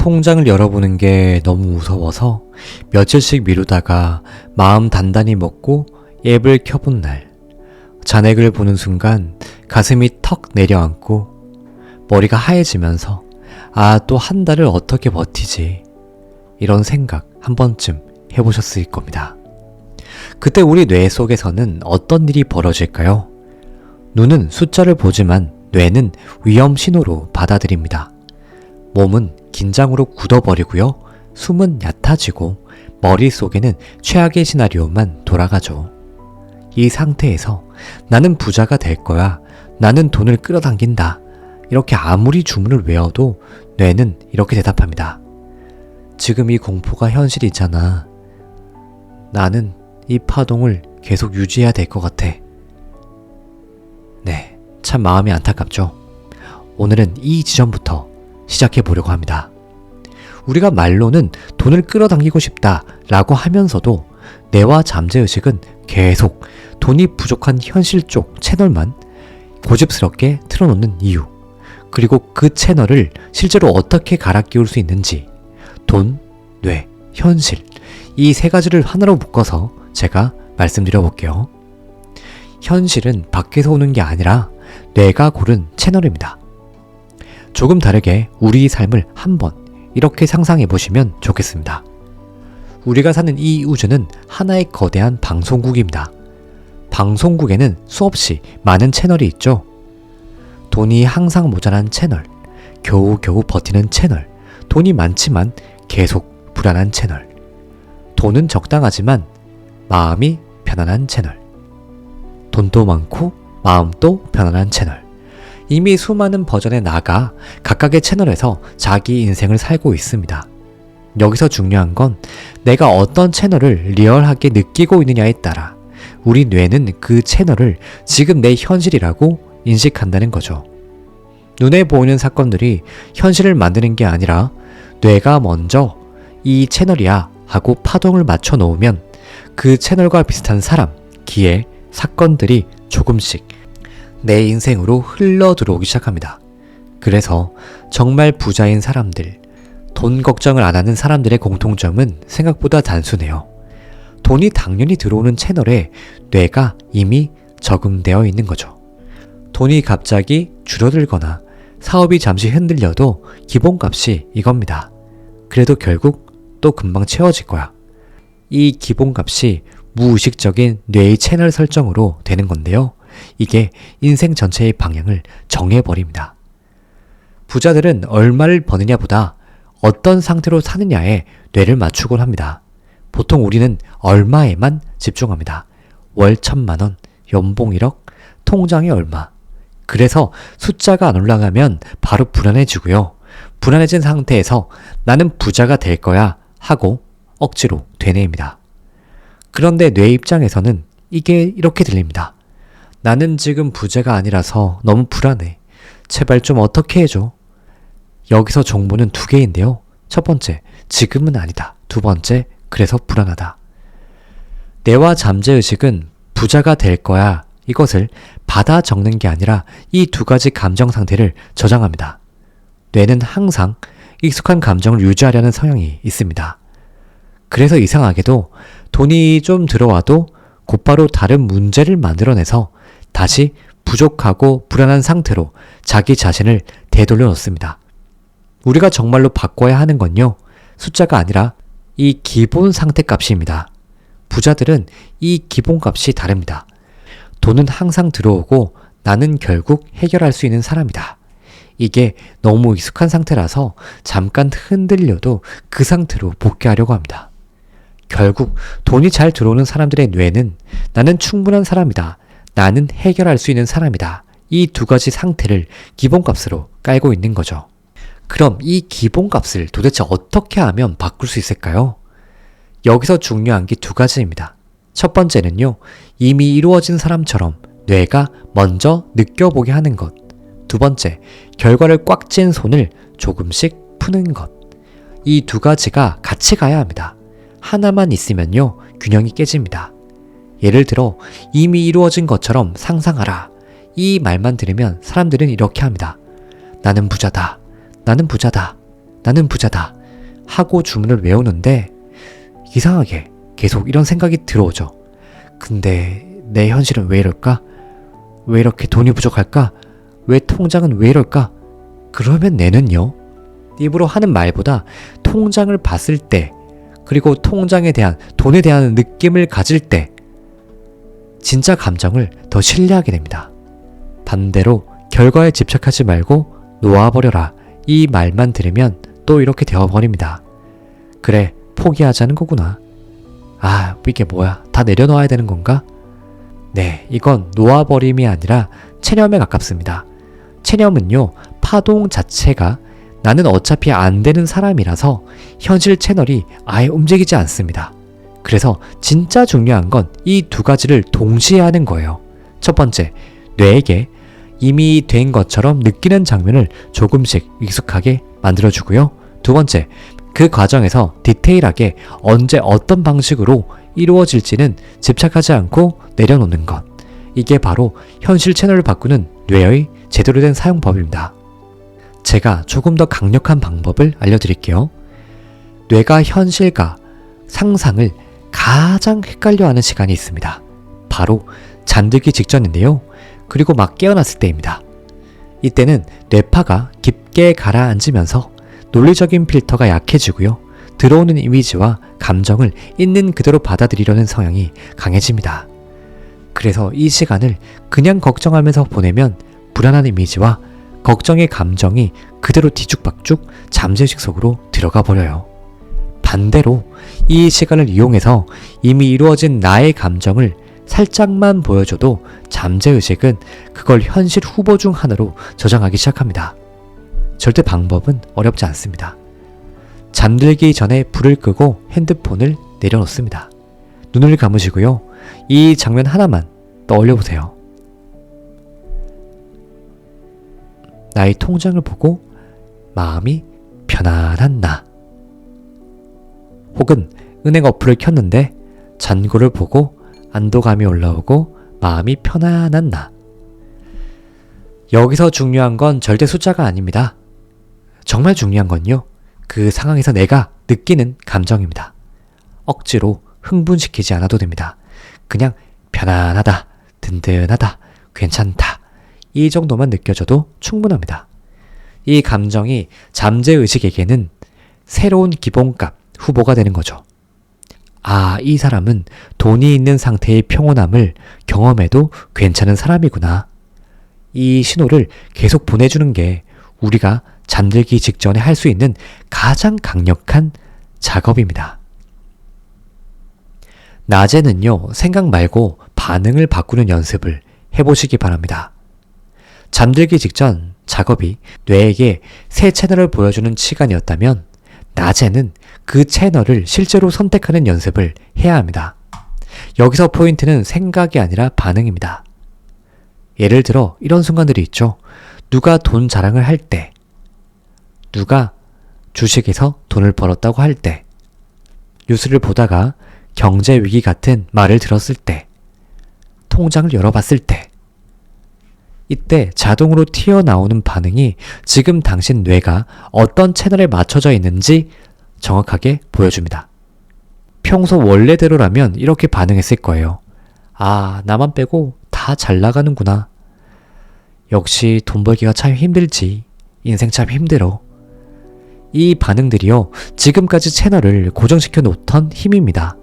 통장을 열어보는 게 너무 무서워서 며칠씩 미루다가 마음 단단히 먹고 앱을 켜본 날, 잔액을 보는 순간 가슴이 턱 내려앉고 머리가 하얘지면서 또 한 달을 어떻게 버티지, 이런 생각 한 번쯤 해보셨을 겁니다. 그때 우리 뇌 속에서는 어떤 일이 벌어질까요? 눈은 숫자를 보지만 뇌는 위험 신호로 받아들입니다. 몸은 긴장으로 굳어버리고요. 숨은 얕아지고 머릿속에는 최악의 시나리오만 돌아가죠. 이 상태에서 나는 부자가 될 거야, 나는 돈을 끌어당긴다, 이렇게 아무리 주문을 외워도 뇌는 이렇게 대답합니다. 지금 이 공포가 현실이잖아. 나는 이 파동을 계속 유지해야 될 것 같아. 네, 참 마음이 안타깝죠. 오늘은 이 지점부터 시작해 보려고 합니다. 우리가 말로는 돈을 끌어당기고 싶다 라고 하면서도 뇌와 잠재의식은 계속 돈이 부족한 현실 쪽 채널만 고집스럽게 틀어놓는 이유, 그리고 그 채널을 실제로 어떻게 갈아 끼울 수 있는지, 돈, 뇌, 현실, 이 세 가지를 하나로 묶어서 제가 말씀드려 볼게요. 현실은 밖에서 오는 게 아니라 뇌가 고른 채널입니다. 조금 다르게 우리 삶을 한번 이렇게 상상해 보시면 좋겠습니다. 우리가 사는 이 우주는 하나의 거대한 방송국입니다. 방송국에는 수없이 많은 채널이 있죠. 돈이 항상 모자란 채널, 겨우겨우 버티는 채널, 돈이 많지만 계속 불안한 채널, 돈은 적당하지만 마음이 편안한 채널, 돈도 많고 마음도 편안한 채널. 이미 수많은 버전의 나가 각각의 채널에서 자기 인생을 살고 있습니다. 여기서 중요한 건 내가 어떤 채널을 리얼하게 느끼고 있느냐에 따라 우리 뇌는 그 채널을 지금 내 현실이라고 인식한다는 거죠. 눈에 보이는 사건들이 현실을 만드는 게 아니라 뇌가 먼저 이 채널이야 하고 파동을 맞춰 놓으면 그 채널과 비슷한 사람, 기회, 사건들이 조금씩 내 인생으로 흘러 들어오기 시작합니다. 그래서 정말 부자인 사람들, 돈 걱정을 안 하는 사람들의 공통점은 생각보다 단순해요. 돈이 당연히 들어오는 채널에 뇌가 이미 적응되어 있는 거죠. 돈이 갑자기 줄어들거나 사업이 잠시 흔들려도 기본값이 이겁니다. 그래도 결국 또 금방 채워질 거야. 이 기본값이 무의식적인 뇌의 채널 설정으로 되는 건데요. 이게 인생 전체의 방향을 정해버립니다. 부자들은 얼마를 버느냐보다 어떤 상태로 사느냐에 뇌를 맞추곤 합니다. 보통 우리는 얼마에만 집중합니다. 월 1,000만 원, 연봉 1억, 통장에 얼마. 그래서 숫자가 안 올라가면 바로 불안해지고요. 불안해진 상태에서 나는 부자가 될 거야 하고 억지로 되뇌입니다. 그런데 뇌 입장에서는 이게 이렇게 들립니다. 나는 지금 부자가 아니라서 너무 불안해. 제발 좀 어떻게 해줘. 여기서 정보는 두 개인데요. 첫 번째, 지금은 아니다. 두 번째, 그래서 불안하다. 뇌와 잠재의식은 부자가 될 거야, 이것을 받아 적는 게 아니라 이 두 가지 감정 상태를 저장합니다. 뇌는 항상 익숙한 감정을 유지하려는 성향이 있습니다. 그래서 이상하게도 돈이 좀 들어와도 곧바로 다른 문제를 만들어내서 다시 부족하고 불안한 상태로 자기 자신을 되돌려 놓습니다. 우리가 정말로 바꿔야 하는 건요, 숫자가 아니라 이 기본 상태 값입니다. 부자들은 이 기본값이 다릅니다. 돈은 항상 들어오고 나는 결국 해결할 수 있는 사람이다. 이게 너무 익숙한 상태라서 잠깐 흔들려도 그 상태로 복귀하려고 합니다. 결국 돈이 잘 들어오는 사람들의 뇌는 나는 충분한 사람이다, 나는 해결할 수 있는 사람이다, 이 두 가지 상태를 기본값으로 깔고 있는 거죠. 그럼 이 기본값을 도대체 어떻게 하면 바꿀 수 있을까요? 여기서 중요한 게 두 가지입니다. 첫 번째는요, 이미 이루어진 사람처럼 뇌가 먼저 느껴보게 하는 것. 두 번째, 결과를 꽉 쥔 손을 조금씩 푸는 것. 이 두 가지가 같이 가야 합니다. 하나만 있으면요, 균형이 깨집니다. 예를 들어 이미 이루어진 것처럼 상상하라. 이 말만 들으면 사람들은 이렇게 합니다. 나는 부자다. 나는 부자다. 나는 부자다 하고 주문을 외우는데 이상하게 계속 이런 생각이 들어오죠. 근데 내 현실은 왜 이럴까? 왜 이렇게 돈이 부족할까? 왜 통장은 왜 이럴까? 그러면 내는요? 입으로 하는 말보다 통장을 봤을 때, 그리고 통장에 대한, 돈에 대한 느낌을 가질 때 진짜 감정을 더 신뢰하게 됩니다. 반대로 결과에 집착하지 말고 놓아버려라 이 말만 들으면 또 이렇게 되어버립니다. 그래, 포기하자는 거구나. 아, 이게 뭐야? 다 내려놓아야 되는 건가? 네, 이건 놓아버림이 아니라 체념에 가깝습니다. 체념은요, 파동 자체가 나는 어차피 안 되는 사람이라서 현실 채널이 아예 움직이지 않습니다. 그래서 진짜 중요한 건 이 두 가지를 동시에 하는 거예요. 첫 번째, 뇌에게 이미 된 것처럼 느끼는 장면을 조금씩 익숙하게 만들어주고요. 두 번째, 그 과정에서 디테일하게 언제 어떤 방식으로 이루어질지는 집착하지 않고 내려놓는 것. 이게 바로 현실 채널을 바꾸는 뇌의 제대로 된 사용법입니다. 제가 조금 더 강력한 방법을 알려드릴게요. 뇌가 현실과 상상을 가장 헷갈려하는 시간이 있습니다. 바로 잠들기 직전인데요. 그리고 막 깨어났을 때입니다. 이때는 뇌파가 깊게 가라앉으면서 논리적인 필터가 약해지고요. 들어오는 이미지와 감정을 있는 그대로 받아들이려는 성향이 강해집니다. 그래서 이 시간을 그냥 걱정하면서 보내면 불안한 이미지와 걱정의 감정이 그대로 뒤죽박죽 잠재의식 속으로 들어가 버려요. 반대로 이 시간을 이용해서 이미 이루어진 나의 감정을 살짝만 보여줘도 잠재의식은 그걸 현실 후보 중 하나로 저장하기 시작합니다. 절대 방법은 어렵지 않습니다. 잠들기 전에 불을 끄고 핸드폰을 내려놓습니다. 눈을 감으시고요. 이 장면 하나만 떠올려 보세요. 나의 통장을 보고 마음이 편안한 나. 혹은 은행 어플을 켰는데 잔고를 보고 안도감이 올라오고 마음이 편안한 나. 여기서 중요한 건 절대 숫자가 아닙니다. 정말 중요한 건요, 그 상황에서 내가 느끼는 감정입니다. 억지로 흥분시키지 않아도 됩니다. 그냥 편안하다, 든든하다, 괜찮다, 이 정도만 느껴져도 충분합니다. 이 감정이 잠재의식에게는 새로운 기본값, 후보가 되는 거죠. 아, 이 사람은 돈이 있는 상태의 평온함을 경험해도 괜찮은 사람이구나. 이 신호를 계속 보내주는 게 우리가 잠들기 직전에 할 수 있는 가장 강력한 작업입니다. 낮에는요, 생각 말고 반응을 바꾸는 연습을 해보시기 바랍니다. 잠들기 직전 작업이 뇌에게 새 채널을 보여주는 시간이었다면 낮에는 그 채널을 실제로 선택하는 연습을 해야 합니다. 여기서 포인트는 생각이 아니라 반응입니다. 예를 들어 이런 순간들이 있죠. 누가 돈 자랑을 할 때, 누가 주식에서 돈을 벌었다고 할 때, 뉴스를 보다가 경제 위기 같은 말을 들었을 때, 통장을 열어봤을 때, 이때 자동으로 튀어나오는 반응이 지금 당신 뇌가 어떤 채널에 맞춰져 있는지 정확하게 보여줍니다. 평소 원래대로라면 이렇게 반응했을 거예요. 아, 나만 빼고 다 잘 나가는구나. 역시 돈 벌기가 참 힘들지. 인생 참 힘들어. 이 반응들이요, 지금까지 채널을 고정시켜 놓던 힘입니다.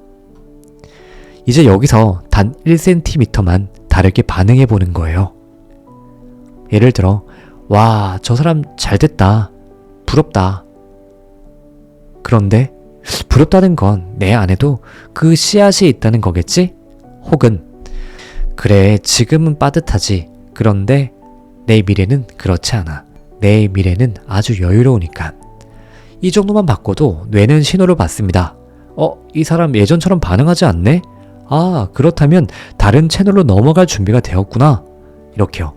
이제 여기서 단 1cm만 다르게 반응해 보는 거예요. 예를 들어, 와, 저 사람 잘 됐다. 부럽다. 그런데 부럽다는 건 내 안에도 그 씨앗이 있다는 거겠지? 혹은 그래, 지금은 빠듯하지. 그런데 내 미래는 그렇지 않아. 내 미래는 아주 여유로우니까. 이 정도만 바꿔도 뇌는 신호를 받습니다. 이 사람 예전처럼 반응하지 않네? 아, 그렇다면 다른 채널로 넘어갈 준비가 되었구나. 이렇게요.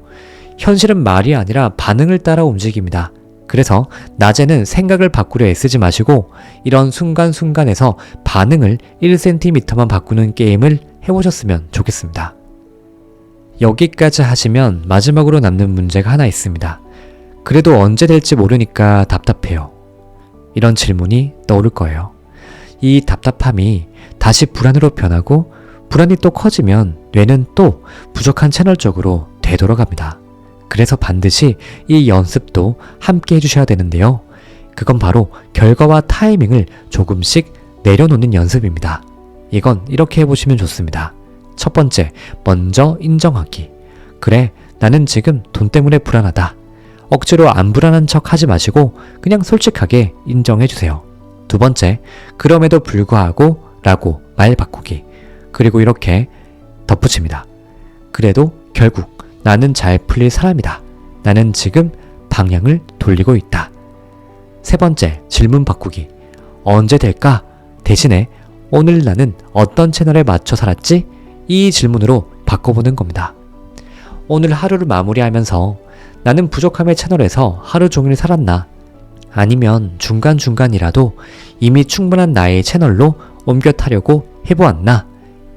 현실은 말이 아니라 반응을 따라 움직입니다. 그래서 낮에는 생각을 바꾸려 애쓰지 마시고 이런 순간순간에서 반응을 1cm만 바꾸는 게임을 해보셨으면 좋겠습니다. 여기까지 하시면 마지막으로 남는 문제가 하나 있습니다. 그래도 언제 될지 모르니까 답답해요. 이런 질문이 떠오를 거예요. 이 답답함이 다시 불안으로 변하고 불안이 또 커지면 뇌는 또 부족한 채널 쪽으로 되돌아갑니다. 그래서 반드시 이 연습도 함께 해주셔야 되는데요. 그건 바로 결과와 타이밍을 조금씩 내려놓는 연습입니다. 이건 이렇게 해보시면 좋습니다. 첫 번째, 먼저 인정하기. 그래, 나는 지금 돈 때문에 불안하다. 억지로 안 불안한 척 하지 마시고 그냥 솔직하게 인정해주세요. 두 번째, 그럼에도 불구하고 라고 말 바꾸기. 그리고 이렇게 덧붙입니다. 그래도 결국 나는 잘 풀릴 사람이다. 나는 지금 방향을 돌리고 있다. 세 번째, 질문 바꾸기. 언제 될까? 대신에 오늘 나는 어떤 채널에 맞춰 살았지? 이 질문으로 바꿔보는 겁니다. 오늘 하루를 마무리하면서 나는 부족함의 채널에서 하루 종일 살았나? 아니면 중간중간이라도 이미 충분한 나의 채널로 옮겨 타려고 해보았나?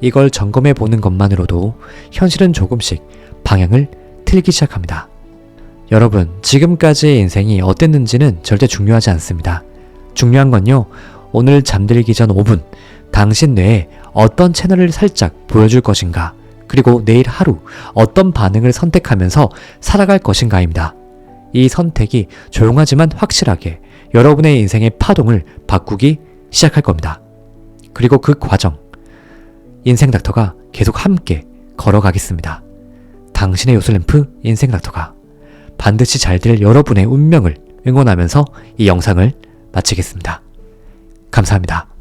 이걸 점검해 보는 것만으로도 현실은 조금씩 방향을 틀기 시작합니다. 여러분, 지금까지의 인생이 어땠는지는 절대 중요하지 않습니다. 중요한 건요, 오늘 잠들기 전 5분, 당신 뇌에 어떤 채널을 살짝 보여줄 것인가, 그리고 내일 하루 어떤 반응을 선택하면서 살아갈 것인가입니다. 이 선택이 조용하지만 확실하게 여러분의 인생의 파동을 바꾸기 시작할 겁니다. 그리고 그 과정, 인생닥터가 계속 함께 걸어가겠습니다. 당신의 요술램프 인생닥터가 반드시 잘 될 여러분의 운명을 응원하면서 이 영상을 마치겠습니다. 감사합니다.